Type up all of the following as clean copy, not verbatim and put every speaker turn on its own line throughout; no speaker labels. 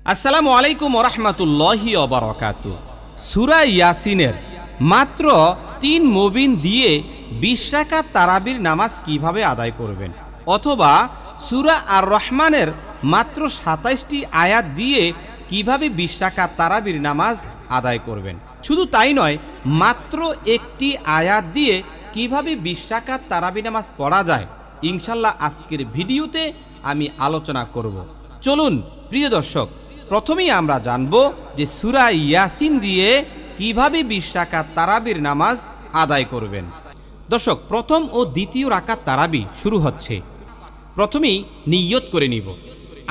আসসালামু আলাইকুম ওয়া রাহমাতুল্লাহি ওয়া বারাকাতুহু। সূরা ইয়াসিনের মাত্র 3 মুবিন দিয়ে 20 রাকাত তারাবির নামাজ কিভাবে আদায় করবেন, অথবা সূরা আর রহমানের মাত্র 27টি আয়াত দিয়ে কিভাবে 20 রাকাত তারাবির নামাজ আদায় করবেন। শুধু তাই নয়, মাত্র একটি আয়াত দিয়ে কিভাবে 20 রাকাত তারাবি নামাজ পড়া যায়, ইনশাআল্লাহ আজকের ভিডিওতে আমি আলোচনা করব। চলুন প্রিয় দর্শক, প্রথমেই আমরা জানব যে সূরা ইয়াসিন দিয়ে কিভাবে 20 রাকাত তারাবির নামাজ আদায় করবেন। দর্শক, প্রথম ও দ্বিতীয় রাকাত তারাবি শুরু হচ্ছে। প্রথমেই নিয়ত করে নিব,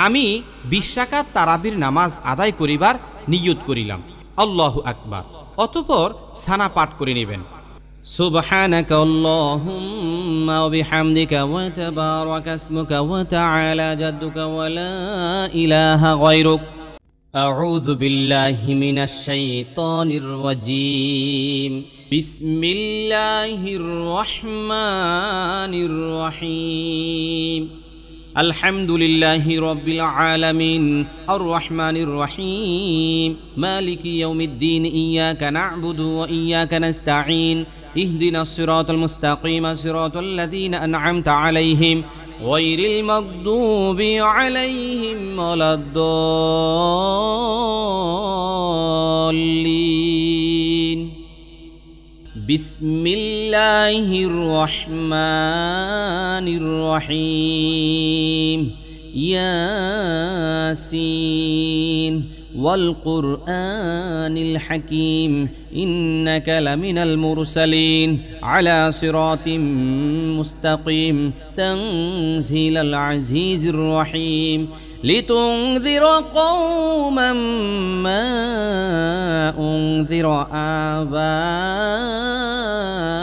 আমি 20 রাকাত তারাবির নামাজ আদায় করিবার নিয়ত করিলাম, আল্লাহু আকবার। অতঃপর সানা পাঠ করে নেবেন, সুবহানাকা আল্লাহুম্মা ওয়া বিহামদিকা ওয়া তাবারাকা ইসমুকা ওয়া তাআলা জাদ্দুকা ওয়া লা ইলাহা গায়রুক। আউযু বিল্লাহি মিনাশ শাইতানির রাজীম। বিসমিল্লাহির রহমানির রহিম। আলহামদুলিল্লাহি রাব্বিল আলামিন আর রহমানির রহিম মালিকি ইয়াউমিদ্দিন ইয়্যাকা না'বুদু ওয়া ইয়্যাকা নাস্তাঈন ইহদিনাস সিরাতাল মুস্তাকিম সিরাতাল লাযীনা আন'আমতা আলাইহিম গায়রিল মাগদুবি আলাইহিম ওয়ালাদ-দাল্লিন। বিসমিল্লাহির রহমানির রহিম। ইয়াসিন ওয়াল কুরআনিল হাকীম ইন্নাকা লামিনাল মুরসালিন আলা সিরাতিম মুস্তাকিম তানজিলাল আজিজির রহিম। لتنذر قوما ما أنذر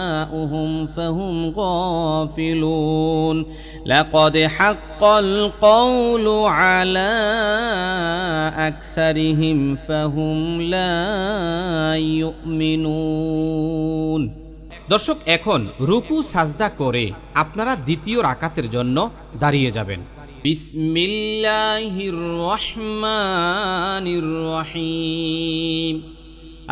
آباؤهم فهم غافلون لقد حق القول على أكثرهم فهم لا يؤمنون। দর্শক, এখন রুকু সাজদা করে আপনারা দ্বিতীয় রাকাতের জন্য দাঁড়িয়ে যাবেন। বিসমিল্লাহির রহমানির রহিম।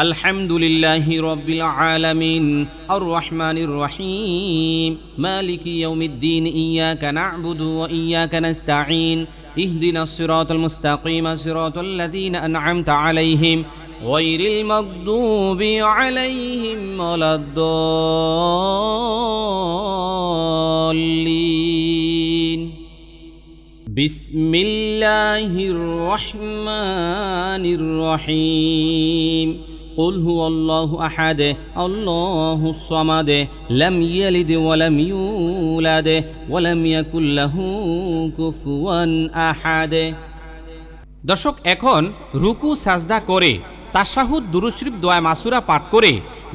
আলহামদুলিল্লাহি রাব্বিল আলামিন আর রহমানির রহিম মালিকি ইয়াউমিদ্দিন ইয়্যাকা না'বুদু ওয়া ইয়্যাকা নাস্তাঈন ইহদিনাস সিরাতাল মুস্তাকিম সিরাতাল লাযীনা আন'আমতা আলাইহিম গায়রিল মাগদুবি আলাইহিম ওয়ালাদ-দাল্লিন। বিসমিল্লাহির রহমানির রহিম। কুল হুয়াল্লাহু আহাদ আল্লাহুস সামাদ লাম ইয়ালিদ ওয়া লাম ইউলাদ ওয়া লাম ইয়াকুল লাহু কুফুয়ান আহাদ। দর্শক, এখন রুকু সাজদা করে তাশাহুদ দুরূদ শরীফ দোয়া মাসুরা পাঠ করে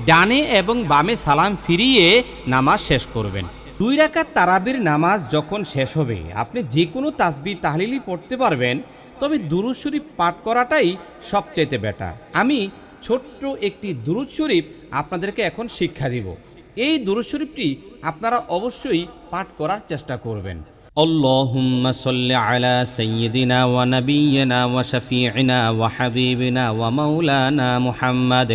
ডানে এবং বামে সালাম ফিরিয়ে নামাজ শেষ করবেন। 2 রাকাত তারাবির নামাজ যখন শেষ হবে, আপনি যে কোনো তাসবিহ তাহলিলি পড়তে পারবেন, তবে দুরূদ শরীফ পাঠ করাটাই সবচেয়ে বেটার। আমি ছোট্ট একটি দুরূদ শরীফ আপনাদেরকে এখন শিক্ষা দিব। এই দুরূদ শরীফটি আপনারা অবশ্যই পাঠ করার চেষ্টা করবেন। আল্লাহুম্মা সাল্লি আলা সাইয়্যিদিনা ওয়া নাবিয়্যিনা ওয়া শাফিঈনা ওয়া হাবিবিনা ওয়া মাওলানা মুহাম্মাদ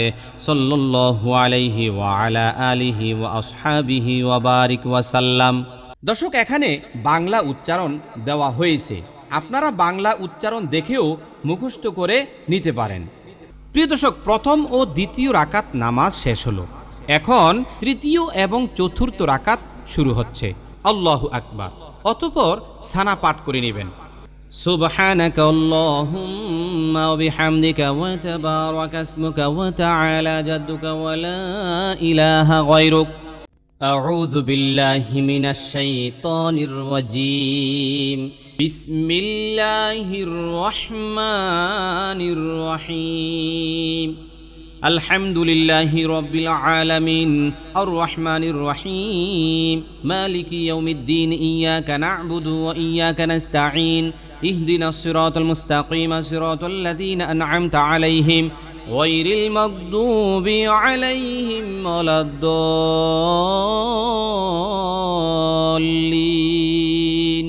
সাল্লাল্লাহু আলাইহি ওয়া আলা আলিহি ওয়া আসহাবিহি ওয়া বারিক ওয়া সাল্লাম। দর্শক, এখানে বাংলা উচ্চারণ দেওয়া হয়েছে, আপনারা বাংলা উচ্চারণ দেখেও মুখস্থ করে নিতে পারেন। প্রিয় দর্শক, প্রথম ও দ্বিতীয় রাকাত নামাজ শেষ হলো, এখন তৃতীয় এবং চতুর্থ রাকাত শুরু হচ্ছে, আল্লাহু আকবার। অতঃপর সানা পাঠ করে নেবেন, সুবহানাকা আল্লাহুম্মা ওয়া বিহামদিকা ওয়া তাবারাকা ইসমুকা ওয়া তাআলা জাদ্দুকা ওয়া লা ইলাহা গায়রুক। আউযু বিল্লাহি মিনাশ শাইতানির রাজীম। বিসমিল্লাহির রহমানির রহিম। আলহামদুলিল্লাহি রাব্বিল আলামিন আর রহমানির রহিম মালিকি ইয়াউমিদ্দিন ইয়্যাকা না'বুদু ওয়া ইয়্যাকা নাস্তাঈন ইহদিনাস সিরাতাল মুস্তাকিম সিরাতাল লাযীনা আন'আমতা আলাইহিম গায়রিল মাগদুবি আলাইহিম ওয়ালাদ-দাল্লিন।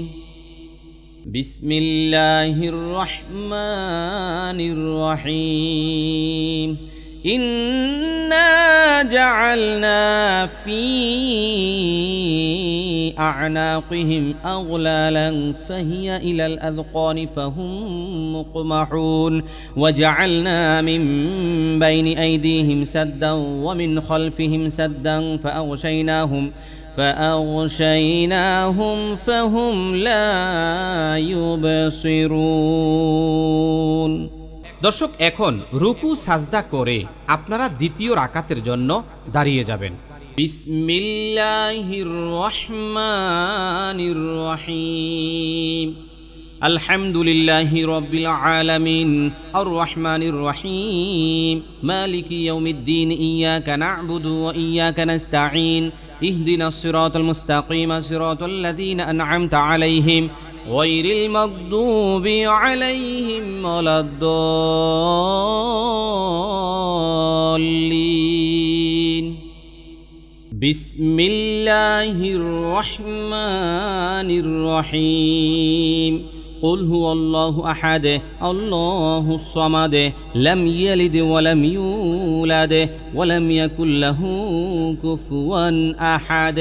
বিসমিল্লাহির রহমান الرحيم إنا جعلنا في أعناقهم أغلالا فهي إلى الأذقان فهم مقمحون وجعلنا من بين أيديهم سدا ومن خلفهم سدا فأغشيناهم فهم لا يبصرون
দর্শক, এখন রুকু সাজদা করে আপনারা দ্বিতীয় রাকাতের জন্য দাঁড়িয়ে যাবেন।
বিসমিল্লাহির রহমানির রহিম আলহামদুলিল্লাহি রাব্বিল আলামিন আর রহমানির রহিম মালিকি ইয়াউমিদ্দিন ইয়াকা না'বুদু ওয়া ইয়াকা নাস্তাঈন ইহদিনাস সিরাতাল মুস্তাকিম সিরাতাল লাযীনা আন'আমতা আলাইহিম গায়রিল মাগদুবি আলাইহিম ওয়ালাদ-দাল্লিন বিসমিল্লাহির রহমানির রহিম قل هو الله أحد الله الصمد لم يلد ولم يولد ولم يكن له كفوا أحد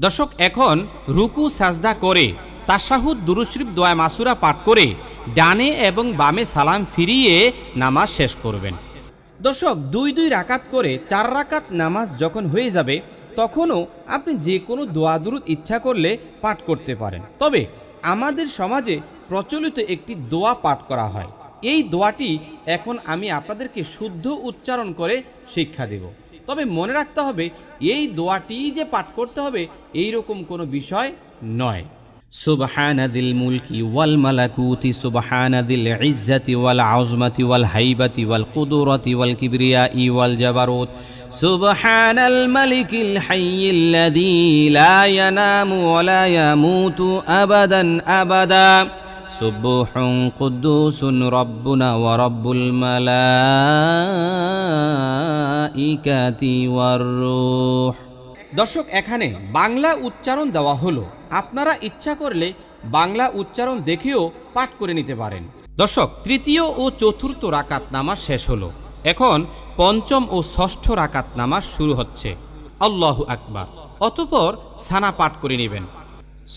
দর্শক, এখন রুকু সাজদা করে তাশাহুদ দুরূদ শরীফ দোয়া মাসুরা পাঠ করে ডানে এবং বামে সালাম ফিরিয়ে নামাজ শেষ করবেন।
দর্শক, দুই রাকাত করে 4 রাকাত নামাজ যখন হয়ে যাবে তখনও আপনি যে কোনো দোয়া দুরূদ ইচ্ছা করলে পাঠ করতে পারেন। তবে আমাদের সমাজে প্রচলিত একটি দোয়া পাঠ করা হয়। এই দোয়াটি এখন আমি আপনাদেরকে শুদ্ধ উচ্চারণ করে শিক্ষা দেব। তবে মনে রাখতে হবে, এই দোয়াটি যে পাঠ করতে হবে এই রকম কোনো বিষয় নয়। সুবহানাযিল মুলকি ওয়াল মালাকুতি সুবহানাযিল ইজ্জাতি ওয়াল আযমাতি ওয়াল হাইবাতি ওয়াল কুদরতি ওয়াল কিবরিয়াই ওয়াল জাবারুত সুবহানাল মালিকিল হাইয়্যিল্লাযী লা ইয়ানামু ওয়া লা ইয়ামুতু আবাদান আবাদা সুবহুন কুদ্দুসুন রাব্বুনা ওয়া রাব্বুল মালাইকাতি ওয়ার রূহ। দর্শক, এখানে বাংলা উচ্চারণ দেওয়া হলো, আপনারা ইচ্ছা করলে বাংলা উচ্চারণ দেখেও পাঠ করে নিতে পারেন।
দর্শক, তৃতীয় ও চতুর্থ রাকাত নামাজ শেষ হলো। এখন পঞ্চম ও ষষ্ঠ রাকাত নামাজ শুরু হচ্ছে। আল্লাহু আকবার। অতঃপর সানা পাঠ করে নেবেন।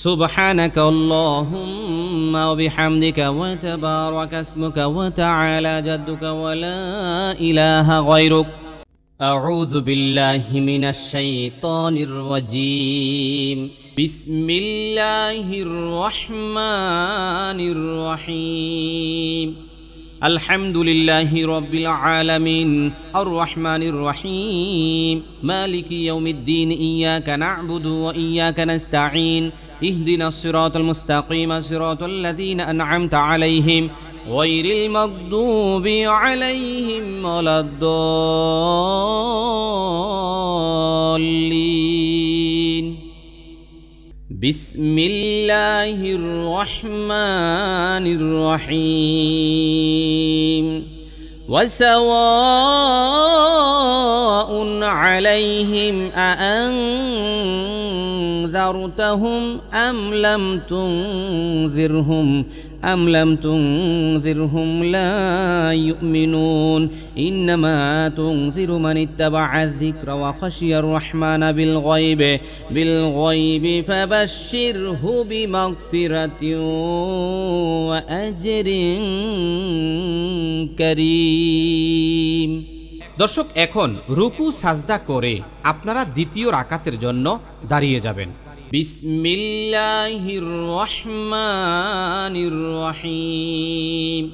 সুবহানাকা আল্লাহুম্মা ওয়া বিহামদিকা ওয়া তাবারাকা ইসমুকা ওয়া তাআলা জাদ্দুকা ওয়া লা ইলাহা গায়রুক আউযু বিল্লাহি মিনাশ শাইতানির রাজীম বিসমিল্লাহির রহমানির রহিম আলহামদুলিল্লাহি রাব্বিল আলামিন আর রহমানির রহিম মালিকি ইয়াউমিদ্দিন ইয়াকা না'বুদু ওয়া ইয়াকা নাস্তাঈন ইহদিনাস সিরাতাল মুস্তাকিম সিরাতাল লাযীনা আন'আমতা আলাইহিম গায়রিল মাগদুবি আলাইহিম ওয়ালাদ-দাল্লিন বিসমিল্লাহির রহমানির রহিম ওয়াসাওয়াউন আলাইহিম আনযারতাহুম আম লাম তুনযিরহুম লা ইউমিনুন ইন্নামা তুনযিরু মান ইত্তাবাআয যিকরা ওয়া খাশিয়ার রাহমানা বিল গায়বি ফাবাশশিরহু বিমাগফিরাতিন ওয়া আজরিন কারীম।
দর্শক, এখন রুকু সাজদা করে আপনারা দ্বিতীয় রাকাতের জন্য দাঁড়িয়ে যাবেন।
বিসমিল্লাহির রহমানির রহিম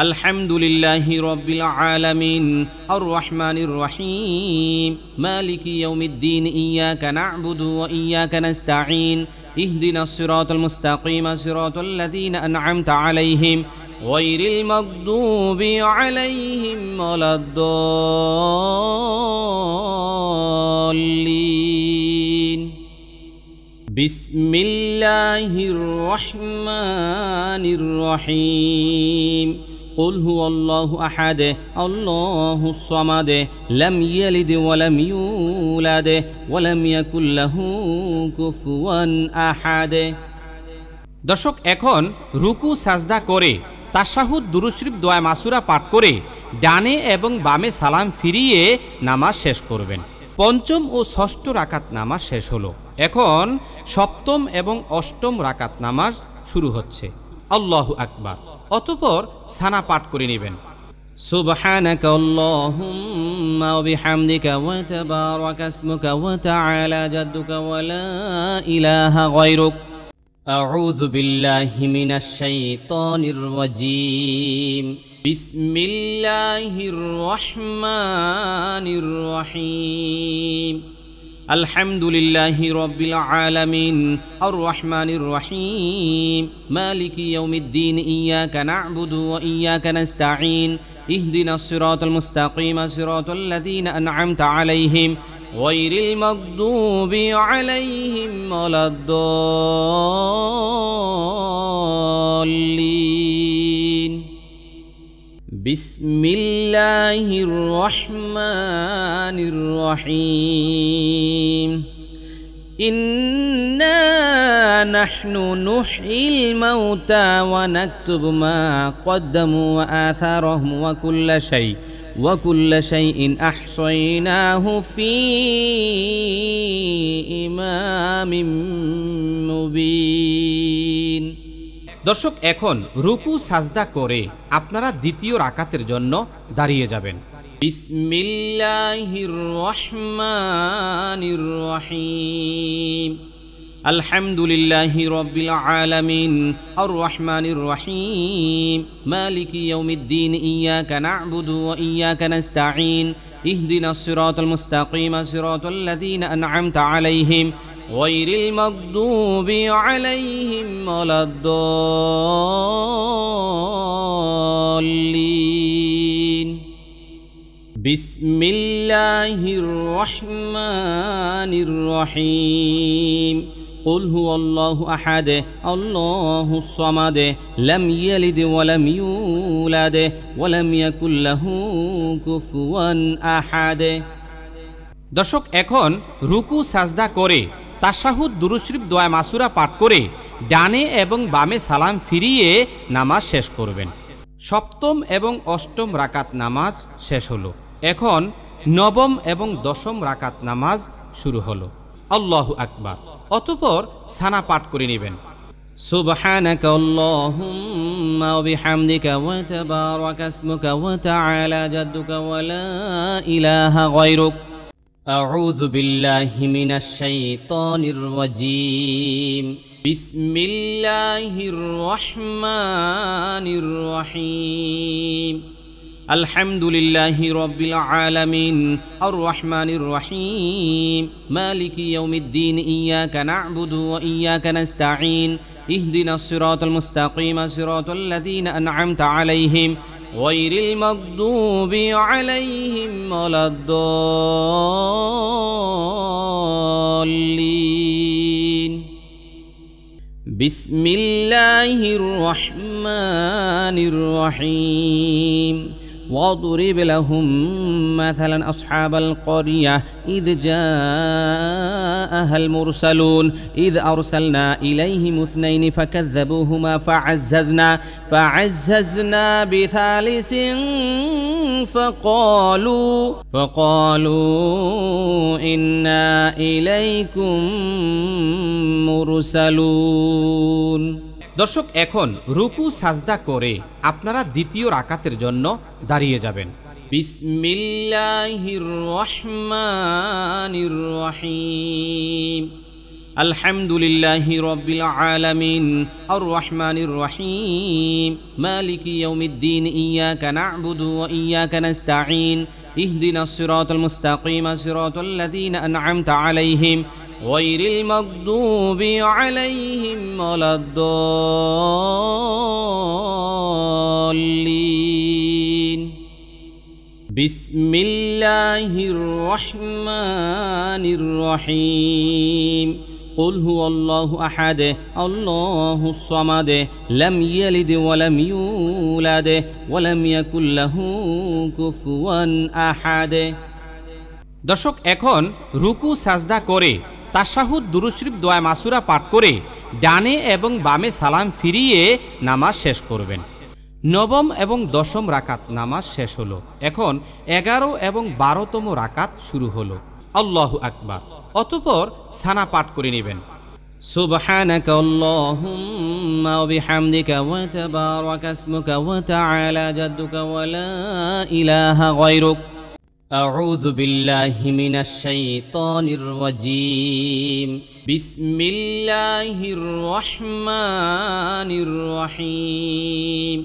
আলহামদুলিল্লাহি রাব্বিল আলামিন আর রহমানির রহিম মালিকি ইয়াউমিদ্দিন ইয়াকা না'বুদু ওয়া ইয়াকা নাস্তাঈন ইহদিনাস সিরাতাল মুস্তাকিম সিরাতাল লাযীনা আন'আমতা আলাইহিম গায়রিল মাগদুবি আলাইহিম ওয়ালাদ-দাল্লিন বিসমিল্লাহির রহমানির রহিম قل هو الله أحد الله الصمد لم يلد ولم يولد ولم يكن له كفوا أحد
দর্শক, এখন রুকু সাজদা করে তাশাহুদ দুরূদ শরীফ দোয়া মাসুরা পাঠ করে ডানে এবং বামে সালাম ফিরিয়ে নামাজ শেষ করবেন। পঞ্চম ও ষষ্ঠ রাকাত নামাজ শেষ হলো। এখন সপ্তম এবং অষ্টম রাকাত নামাজ শুরু হচ্ছে। আল্লাহু আকবার। অতঃপর সানা পাঠ করে নেবেন।
সুবহানাকা আল্লাহুম্মা ওয়া বিহামদিকা ওয়া তাবারাকা ইসমুকা ওয়া তাআলা জাদ্দুকা ওয়া লা ইলাহা গায়রুক। আউযু বিল্লাহি মিনাশ শাইতানির রাজীম। বিসমিল্লাহির রহমানির রহিম। আলহামদুলিল্লাহি রাব্বিল আলামিন আর রহমানির রহিম মালিকি ইয়াউমিদ্দিন ইয়াকা না'বুদু ওয়া ইয়াকা নাস্তাঈন ইহদিনাস সিরাতাল মুস্তাকিম সিরাতাল লাযীনা আন'আমতা আলাইহিম গায়রিল মাগদুবি আলাইহিম ওয়ালাদ-দাল্লিন। বিসমিল্লাহির রহমানির রহিম। ইন্না নাহনু নুহয়িল মাউতা ওয়া নাকতুবু মা কদ্দামু ওয়া আথারহুম ওয়া কুল্লা শাইইন আহসাইনাহু ফি ইমামিম মুবিন।
দর্শক, এখন রুকু সাজদা করে আপনারা দ্বিতীয় রাকাতের জন্য দাঁড়িয়ে যাবেন।
বিসমিল্লাহির রহমানির রহিম। আলহামদুলিল্লাহি রাব্বিল আলামিন আর রহমানির রহিম মালিকি ইয়াউমিদ্দিন ইয়াকা না'বুদু ওয়া ইয়াকা নাস্তাঈন ইহদিনাস সিরাতাল মুস্তাকিম সিরাতাল লাযীনা আন'আমতা আলাইহিম গায়রিল মাগদুবি আলাইহিম ওয়ালাদ-দাল্লিন। বিসমিল্লাহির রহমানির রহিম। قل هو الله أحد الله الصمد لم يلد ولم يولد ولم يكن له كفوا أحد।
দর্শক, এখন রুকু সাজদা করে তাশাহুদ দুরূদ শরীফ দোয়া মাসুরা পাঠ করে ডানে এবং বামে সালাম ফিরিয়ে নামাজ শেষ করবেন। সপ্তম এবং অষ্টম রাকাত নামাজ শেষ হলো। এখন নবম এবং দশম রাকাত নামাজ শুরু হলো। আল্লাহু আকবার। অতঃপর সানা পাঠ করে নেবেন।
সুবহানাকা আল্লাহুম্মা ওয়া বিহামদিকা ওয়া তাবারাকা ইসমুকা ওয়া তাআলা জাদ্দুকা ওয়া লা ইলাহা গায়রুক। আউযু বিল্লাহি মিনাশ শাইতানির রাজীম। বিসমিল্লাহির রহমানির রহিম। আলহামদুলিল্লাহি রাব্বিল আলামিন আর রহমানির রহিম মালিকি ইয়াউমিদ্দিন ইয়াকা না'বুদু ওয়া ইয়াকা নাস্তাঈন ইহদিনাস সিরাতাল মুস্তাকিম সিরাতাল লাযীনা আন'আমতা আলাইহিম গায়রিল মাগদুবি আলাইহিম ওয়ালাদ-দাল্লিন। বিসমিল্লাহির রহমানির রহিম। واضرب لهم مثلا أصحاب القرية إذ جاءها المرسلون إذ أرسلنا إليهم اثنين فكذبوهما فعززنا بثالث فقالوا إنا إليكم مرسلون।
দর্শক, এখন রুকু সাজদা করে আপনারা দ্বিতীয় রাকাতের জন্য দাঁড়িয়ে যাবেন।
বিসমিল্লাহির রহমানির রহিম। আলহামদুলিল্লাহি রাব্বিল আলামিন আর রহমানির রহিম মালিকি ইয়াউমিদ্দিন ইয়াকা না'বুদু ওয়া ইয়াকা নাস্তাঈন ইহদিনাস সিরাতাল মুস্তাকিম সিরাতাল লাযীনা আন'আমতা আলাইহিম গায়রিল মাগদুবি আলাইহিম ওয়ালাদ-দাল্লিন। বিসমিল্লাহির রহমানির রহিম। قل هو الله أحد الله الصمد لم يلد ولم يولد ولم يكن له كفوا أحد।
দর্শক, এখন রুকু সাজদা করে তাশাহুদ দুরূদ শরীফ দোয়া মাসুরা পাঠ করে ডানে এবং বামে সালাম ফিরিয়ে নামাজ শেষ করবেন। নবম এবং দশম রাকাত নামাজ শেষ হলো। এখন 11 এবং 12তম রাকাত শুরু হলো। আল্লাহু আকবার। অতঃপর সানা পাঠ করে নেবেন।
সুবহানাকা আল্লাহুম্মা ওয়া বিহামদিকা ওয়া তাবারাকা ইসমুকা ওয়া তাআলা জাদ্দুকা ওয়া লা ইলাহা গায়রুক। আউযু বিল্লাহি মিনাশ শাইতানির রাজীম। বিসমিল্লাহির রহমানির রহিম।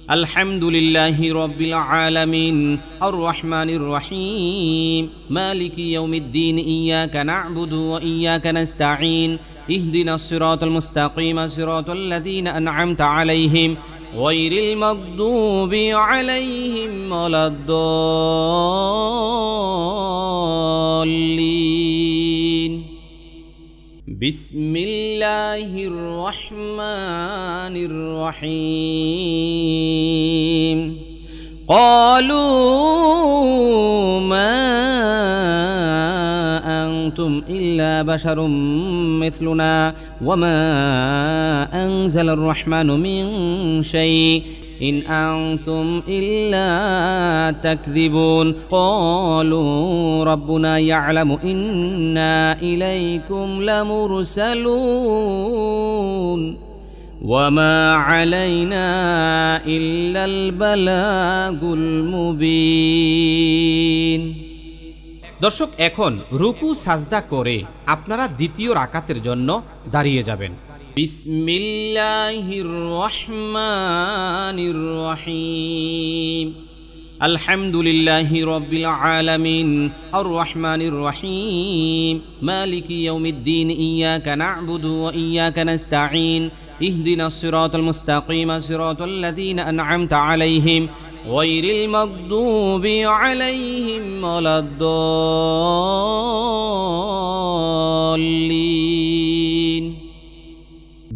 আলহামদুলিল্লাহি রাব্বিল আলামিন আর রহমানির রহিম মালিকি ইয়াউমিদ্দিন ইয়্যাকা না'বুদু ওয়া ইয়্যাকা নাস্তাঈন ইহদিনাস সিরাতাল মুস্তাকিম সিরাতাল লাযীনা আন'আমতা আলাইহিম গায়রিল মাগদুবি আলাইহিম ওয়ালাদ-দাল্লিন। বিসমিল্লাহির রহমানির রহিম। ক্বালু মা আনতুম ইল্লা বাশারুম মিছলুনা ওয়া মা আনজালার রহমানু মিন শাই ইন আনতুম ইল্লা তাকযিবুন। ক্বালু রাব্বুনা ইয়া'লামু ইন্না ইলাইকুম লামুরসালুন ওয়া মা আলাইনা ইল্লাল বালাগুল মুবিন।
দর্শক, এখন রুকু সাজদা করে আপনারা দ্বিতীয় রাকাতের জন্য দাঁড়িয়ে যাবেন।
বিসমিল্লাহির রহমানির রহিম। আলহামদুলিল্লাহি রাব্বিল আলামিন আর রহমানির রহিম মালিকি ইয়াউমিদ্দিন ইয়্যাকা না'বুদু ওয়া ইয়্যাকা নাস্তাঈন ইহদিনাস সিরাতাল মুস্তাকিম সিরাতাল লাযীনা আন'আমতা আলাইহিম গায়রিল মাগদুবি আলাইহিম ওয়ালাদ-দাল্লিন।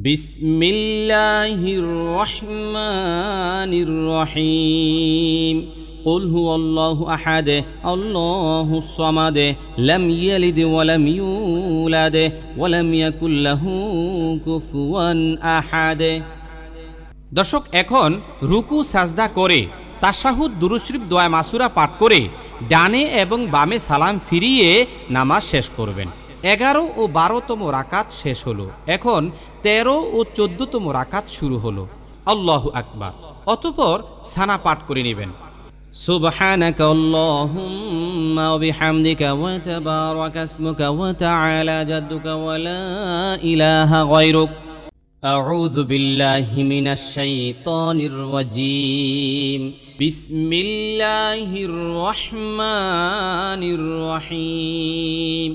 বিসমিল্লাহির রহমানির রহিম। قل هو الله أحد الله الصمد لم يلد ولم يولد ولم يكن له كفوا أحد।
দর্শক, এখন রুকু সাজদা করে তাশাহুদ দুরূদ শরীফ দোয়া মাসুরা পাঠ করে ডানে এবং বামে সালাম ফিরিয়ে নামাজ শেষ করবেন। 11 ও 12তম রাকাত শেষ হলো। এখন 13 ও 14তম রাকাত শুরু হলো। আল্লাহু আকবার। অতঃপর সানা পাঠ করে নেবেন।
সুবহানাকা আল্লাহুম্মা ওয়া বিহামদিকা ওয়া তাবারাকা ইসমুকা ওয়া তাআলা জাদ্দুকা ওয়া লা ইলাহা গায়রুক। আউযু বিল্লাহি মিনাশ শাইতানির রাজীম। বিসমিল্লাহির রহমানির রহিম।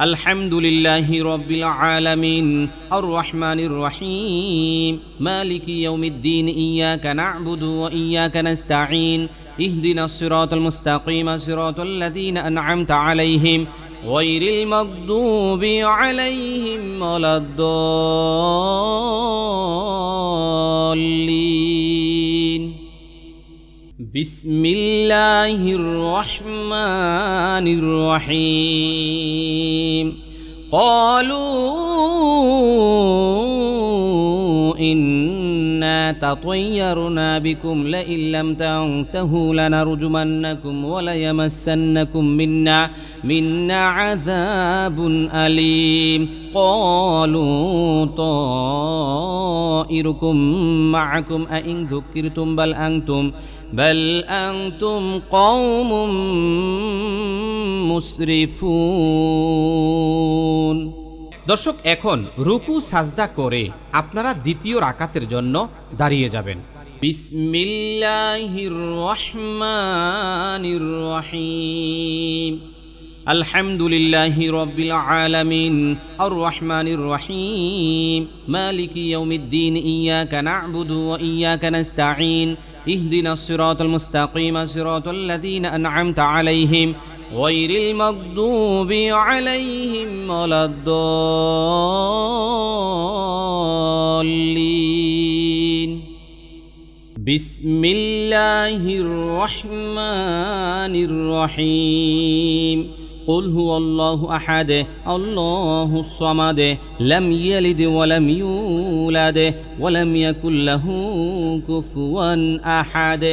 আলহামদুলিল্লাহি রাব্বিল আলামিন আর রহমানির রহিম মালিকি ইয়াউমিদ্দিন ইয়্যাকা না'বুদু ওয়া ইয়্যাকা নাস্তাঈন ইহদিনাস সিরাতাল মুস্তাকিম সিরাতাল লাযীনা আন'আমতা আলাইহিম গায়রিল মাগদুবি আলাইহিম ওয়ালাদ-দাল্লিন। বিসমিল্লাহির রহমানির রহিম। ক্বালু ইন্না তাতায়্যারনা বিকুম লাইন লাম তানতাহু লানারজুমান্নাকুম ওয়া লায়ামাসসান্নাকুম মিন্না আযাবুন আলীম। ক্বালু তায়িরুকুম মা'আকুম আইন যুক্কিরতুম বাল আনতুম কওমুম মুসরিফুন।
দর্শক, এখন রুকু সাজদা করে আপনারা দ্বিতীয় রাকাতের জন্য দাঁড়িয়ে যাবেন।
বিসমিল্লাহির রহমানির রহিম। আলহামদুলিল্লাহি রাব্বিল আলামিন আর রহমানির রহিম মালিকি ইয়াউমিদ্দিন ইয়্যাকা না'বুদু ওয়া ইয়্যাকা নাস্তাঈন ইহদিনাস সিরাতাল মুস্তাকিম সিরাতাল লাযীনা আন'আমতা আলাইহিম গায়রিল মাগদুবি আলাইহিম ওয়ালাদ-দাল্লিন। বিসমিল্লাহির রহমানির রহিম। قل هو الله أحد الله الصمد لم يلد ولم يولد ولم يكن له كفوا أحد।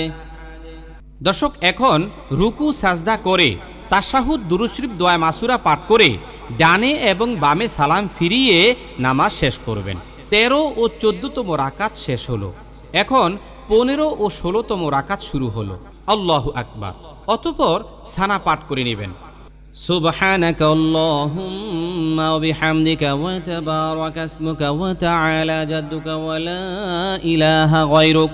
দর্শক, এখন রুকু সাজদা করে তাশাহুদ দুরূদ শরীফ দোয়া মাসুরা পাঠ করে ডানে এবং বামে সালাম ফিরিয়ে নামাজ শেষ করবেন। 13 ও 14তম রাকাত শেষ হলো। এখন 15 ও 16তম রাকাত শুরু হলো। আল্লাহু আকবার। অতঃপর সানা পাঠ করে নেবেন।
سبحانك اللهم وبحمدك وتبارك اسمك وتعالى جدك ولا إله غيرك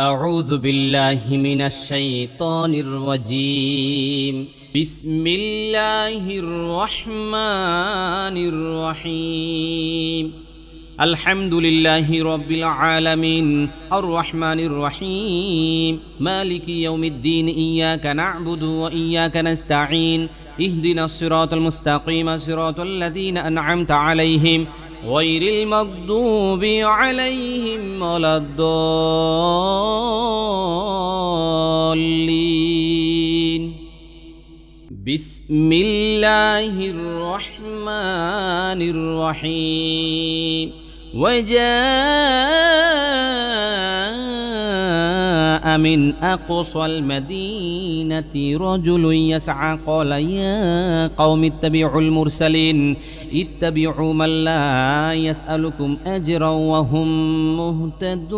أعوذ بالله من الشيطان الرجيم بسم الله الرحمن الرحيم الحمد لله رب العالمين الرحمن الرحيم مالك يوم الدين إياك نعبد وإياك نستعين اهدنا الصراط المستقيم صراط الذين أنعمت عليهم غير المغضوب عليهم ولا الضالين بسم الله الرحمن الرحيم وجاء من أقصى المدينة رجل يسعى قال يا قوم اتبعوا المرسلين اتبعوا من لا يسألكم أجرا وهم مهتدون।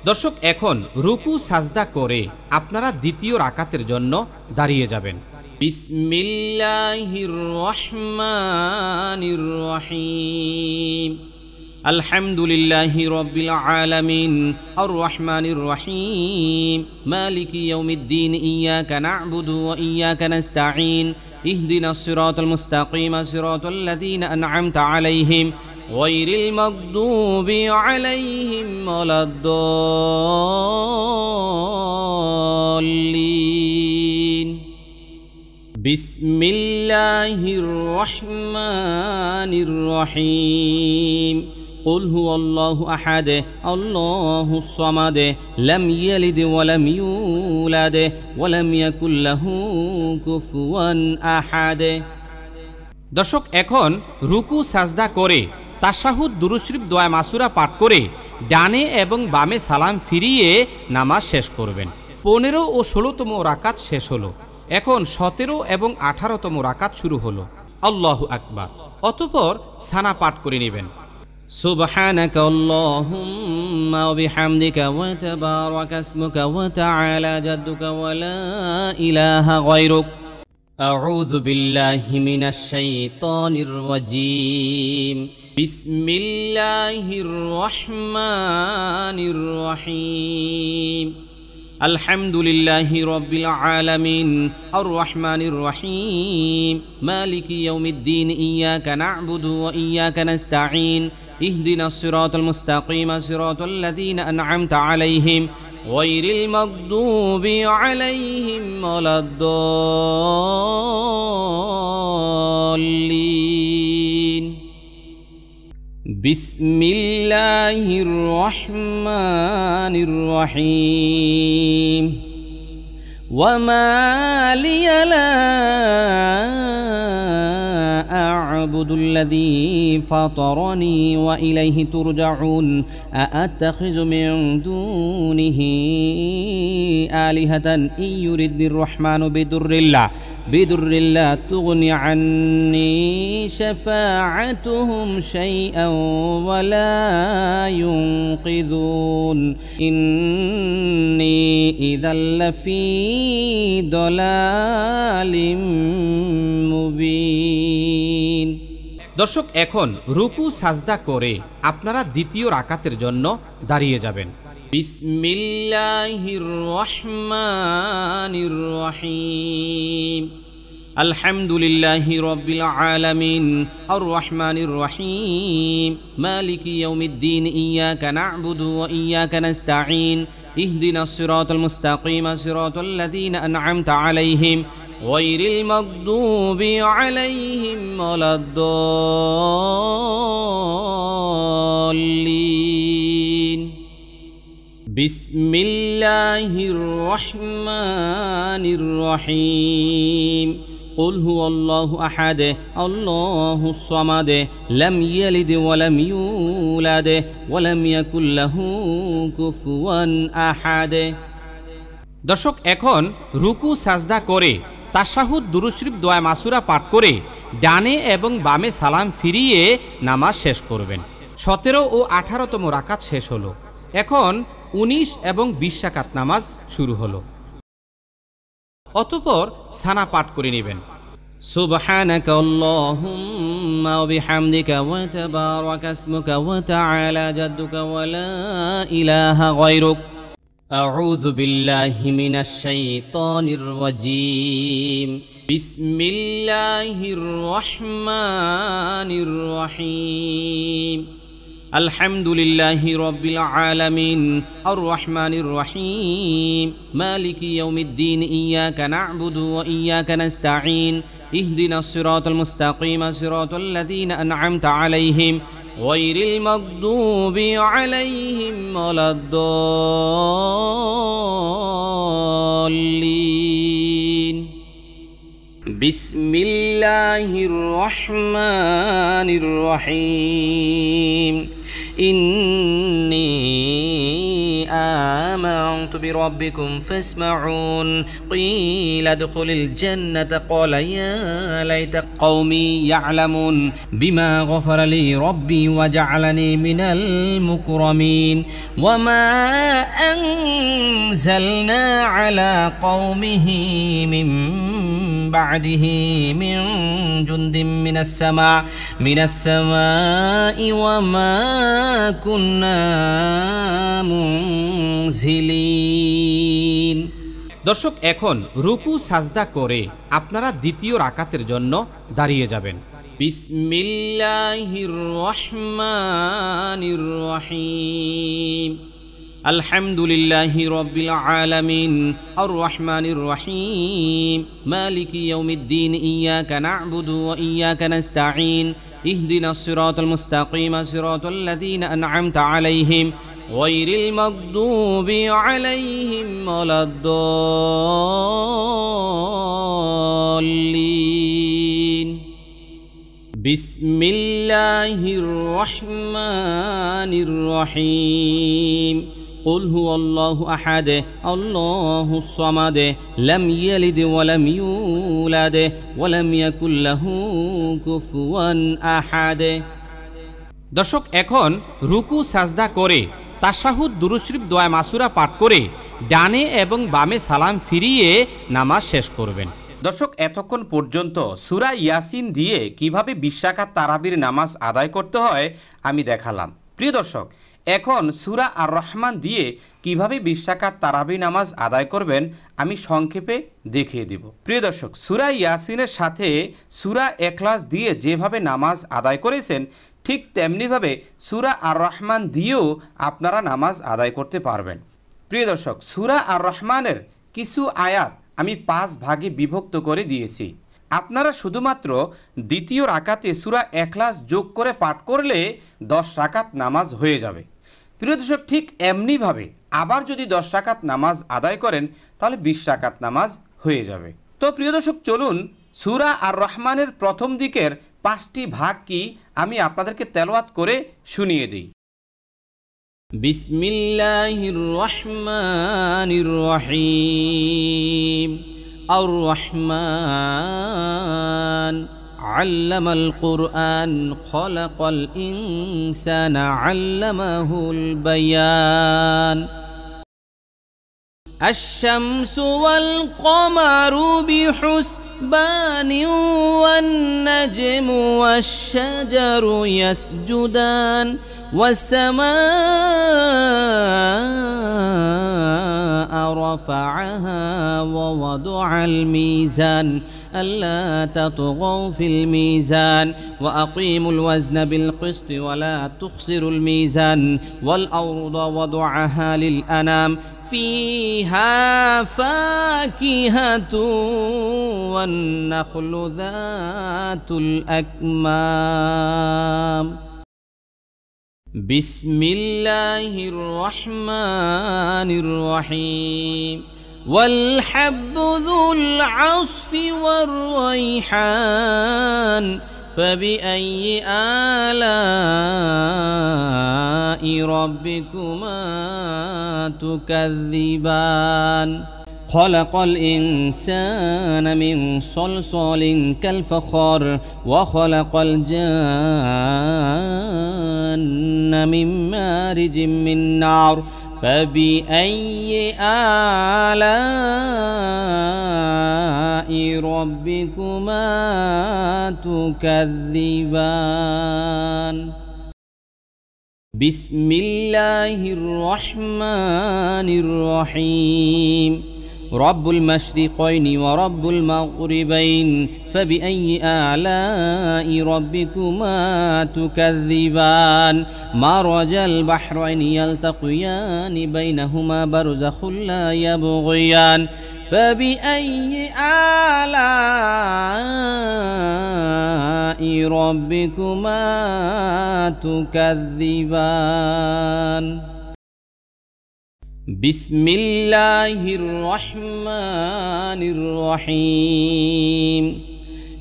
দর্শক, এখন রুকু সাজদা করে আপনারা দ্বিতীয় রাকাতের জন্য দাঁড়িয়ে যাবেন।
বিসমিল্লাহির রহমানির রহিম আলহামদুলিল্লাহি রাব্বিল আলামিন আর রহমানির রহিম মালিকি ইয়াউমিদ্দিন ইয়াকা না'বুদু ওয়া ইয়াকা নাস্তাঈন ইহদিনাস সিরাতাল মুস্তাকিম সিরাতাল লাযীনা আন'আমতা আলাইহিম গায়রিল মাগদুবি আলাইহিম ওয়ালাদ-দাল্লিন। বিসমিল্লাহির রহমানির রহিম قل هو الله أحد الله الصمد لم يلد ولم يولد ولم يكن له كفوا أحد।
দর্শক, এখন রুকু সাজদা করে তাশাহুদ দুরূদ শরীফ দোয়া মাসুরা পাঠ করে ডানে এবং বামে সালাম ফিরিয়ে নামাজ শেষ করবেন। 15 ও 16তম রাকাত শেষ হলো। এখন 17 এবং 18তম রাকাত শুরু হলো। আল্লাহু আকবার। অতঃপর সানা পাঠ করে নেবেন।
سبحانك اللهم وبحمدك وتبارك اسمك وتعالى جدك ولا إله غيرك أعوذ بالله من الشيطان الرجيم بسم الله الرحمن الرحيم الحمد لله رب العالمين الرحمن الرحيم مالك يوم الدين إياك نعبد وإياك نستعين اهدنا الصراط المستقيم صراط الذين أنعمت عليهم غير المغضوب عليهم ولا الضالين بسم الله الرحمن الرحيم وما لي لا أعبد الذي فطرني وإليه ترجعون أأتخذ من دونه آلهة إن يردني الرحمن بدر لا تغني عني شفاعتهم شيئا ولا ينقذون إني إذا لفي ضلال মুবিন।
দর্শক, এখন রুকু সাজদা করে আপনারা দ্বিতীয় রাকাতের জন্য দাঁড়িয়ে যাবেন।
বিসমিল্লাহির রহমানির রহিম আলহামদুলিল্লাহি রাব্বিল আলামিন আর রহমানির রহিম মালিকি ইয়াউমিদ্দিন ইয়াকা না'বুদু ওয়া ইয়াকা নাস্তাঈন ইহদিনাস সিরাতাল মুস্তাকিম সিরাতাল লাযীনা আন'আমতা আলাইহিম গায়রিল মাগদুবি আলাইহিম ওয়ালাদ-দাল্লিন। বিসমিল্লাহির রহমানির রহিম قل هو الله أحد الله الصمد لم يلد ولم يولد ولم يكن له كفوا أحد।
দর্শক, এখন রুকু সাজদা করে তাশাহুদ দুরূদ শরীফ দোয়া মাসুরা পাঠ করে ডানে এবং বামে সালাম ফিরিয়ে নামাজ শেষ করবেন। 17 ও 18তম রাকাত শেষ হলো। এখন 19 এবং 20 রাকাত নামাজ শুরু হলো। অতঃপর সানা পাঠ করে নেবেন।
সুবহানাকা আল্লাহুম্মা ওয়া বিহামদিকা ওয়া তাবারাকা ইসমুকা ওয়া তাআলা জাদ্দুকা ওয়া লা ইলাহা গায়রুক। আউযু বিল্লাহি মিনাশ শাইতানির রাজীম। বিসমিল্লাহির রহমানির রহিম। আলহামদুলিল্লাহি রাব্বিল আলামিন আর রহমানির রহিম মালিকি ইয়াউমিদ্দিন ইয়াকা না'বুদু ওয়া ইয়াকা নাস্তাঈন ইহদিনাস সিরাতাল মুস্তাকিম সিরাতাল লাযীনা আন'আমতা আলাইহিম গায়রিল মাগদুবি আলাইহিম ওয়ালাদ-দাল্লিন। বিসমিল্লাহির রহমানির রহিম। ইন্নী آمنت بربكم فاسمعون قيل ادخل الجنة قال يا ليت قومي يعلمون بما غفر لي ربي وجعلني من المكرمين وما أنزلنا على قومه من بعده من جند من السماء وما كنا মুনজিলিন।
দর্শক, এখন রুকু সাজদা করে আপনারা দ্বিতীয় রাকাতের জন্য দাঁড়িয়ে যাবেন।
বিসমিল্লাহির রহমানির রহিম। আলহামদুলিল্লাহি রাব্বিল আলামিন আর রহমানির রহিম মালিকি ইয়াউমিদ্দিন ইয়াকা না'বুদু ওয়া ইয়াকা নাস্তাঈন ইহদিনাস সিরাতাল মুস্তাকিম সিরাতাল লাযীনা আন'আমতা আলাইহিম গায়রিল মাগদুবি আলাইহিম ওয়ালাদ-দাল্লিন। বিসমিল্লাহির রহমানির রহিম। قل هو الله أحد الله الصمد لم يلد ولم يولد ولم يكن له كفوا أحد।
দর্শক, এখন রুকু সাজদা করে তাশাহুদ দুরূদ শরীফ দোয়া মাসুরা পাঠ করে ডানে এবং বামে সালাম ফিরিয়ে নামাজ শেষ করবেন। দর্শক, এতক্ষণ পর্যন্ত সূরা ইয়াসিন দিয়ে কিভাবে 20 রাকাত তারাবির নামাজ আদায় করতে হয় আমি দেখালাম। প্রিয় দর্শক, এখন সূরা আর রহমান দিয়ে কিভাবে 20 রাকাত তারাবি নামাজ আদায় করবেন আমি সংক্ষেপে দেখিয়ে দিব। প্রিয় দর্শক, সূরা ইয়াসিনের সাথে সূরা ইখলাস দিয়ে যেভাবে নামাজ আদায় করেছেন ঠিক তেমনিভাবে সূরা আর রহমান দিয়েও আপনারা নামাজ আদায় করতে পারবেন। প্রিয় দর্শক, সূরা আর রহমানের কিছু আয়াত আমি 5 ভাগে বিভক্ত করে দিয়েছি। আপনারা শুধুমাত্র দ্বিতীয় রাকাতে সূরা ইখলাস যোগ করে পাঠ করলে 10 রাকাত নামাজ হয়ে যাবে। প্রিয় দর্শক, ঠিক এমনিভাবে আবার যদি 10 রাকাত নামাজ আদায় করেন তাহলে 20 রাকাত নামাজ হয়ে যাবে। তো প্রিয় দর্শক, চলুন সূরা আর রহমানের প্রথম দিকের 5টি ভাগ কি আমি আপনাদেরকে তেলাওয়াত করে শুনিয়ে দিই।
বিসমিল্লাহির রহমানির রহিম। আর রহমান আল্লামাল কুরআন খলাকাল ইনসানা আল্লামাহুল বায়ান। الشمس والقمر بحسبان والنجم والشجر يسجدان والسماء رفعها ووضع الميزان ألا تطغوا في الميزان وأقيموا الوزن بالقسط ولا تخسروا الميزان والأرض وضعها للأنام فيها فاكهة والنخل ذات الأكمام। بسم الله الرحمن الرحيم والحب ذو العصف والريحان فبأي آلاء ربكما تكذبان خلق الإنسان من صلصال كالفخار وخلق الجان من مارج من نار فبأي آلاء ربكما تكذبان بسم الله الرحمن الرحيم رب المشرقين ورب المغربين فبأي آلاء ربكما تكذبان مرج البحرين يلتقيان بينهما برزخ لا يبغيان فبأي آلاء ربكما تكذبان بسم الله الرحمن الرحيم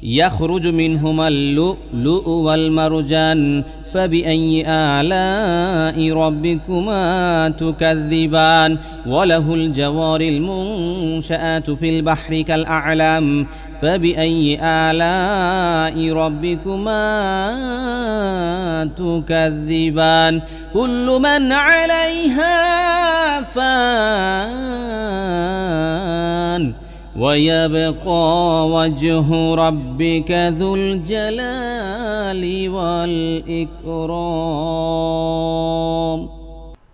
يخرج منهما اللؤلؤ والمرجان فبأي آلاء ربكما تكذبان وله الجوار المنشآت في البحر كالأعلام فبأي آلاء ربكما تكذبان كل من عليها فان ويبقى وجه ربك ذو الجلال والإكرام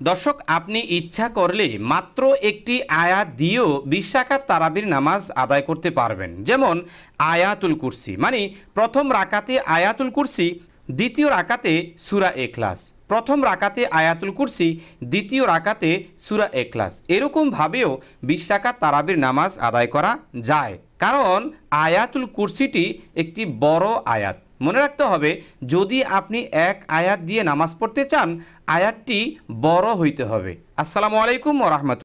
দর্শক, আপনি ইচ্ছা করলে মাত্র একটি আয়াত দিয়েও 20 রাকাত তারাবির নামাজ আদায় করতে পারবেন। যেমন আয়াতুল কুরসি, মানে প্রথম রাকাতে আয়াতুল কুরসি, দ্বিতীয় রাকাতে সূরা ইখলাস, প্রথম রাকাতে আয়াতুল কুরসি, দ্বিতীয় রাকাতে সূরা ইখলাস, এরকমভাবেও 20 রাকাত তারাবির নামাজ আদায় করা যায়। কারণ আয়াতুল কুরসিটি একটি বড় আয়াত। মনে রাখতে হবে, যদি আপনি এক আয়াত দিয়ে নামাজ পড়তে চান, আয়াতটি বড় হইতে হবে। আসসালামু আলাইকুম ওয়া রাহমাতুল্লাহ।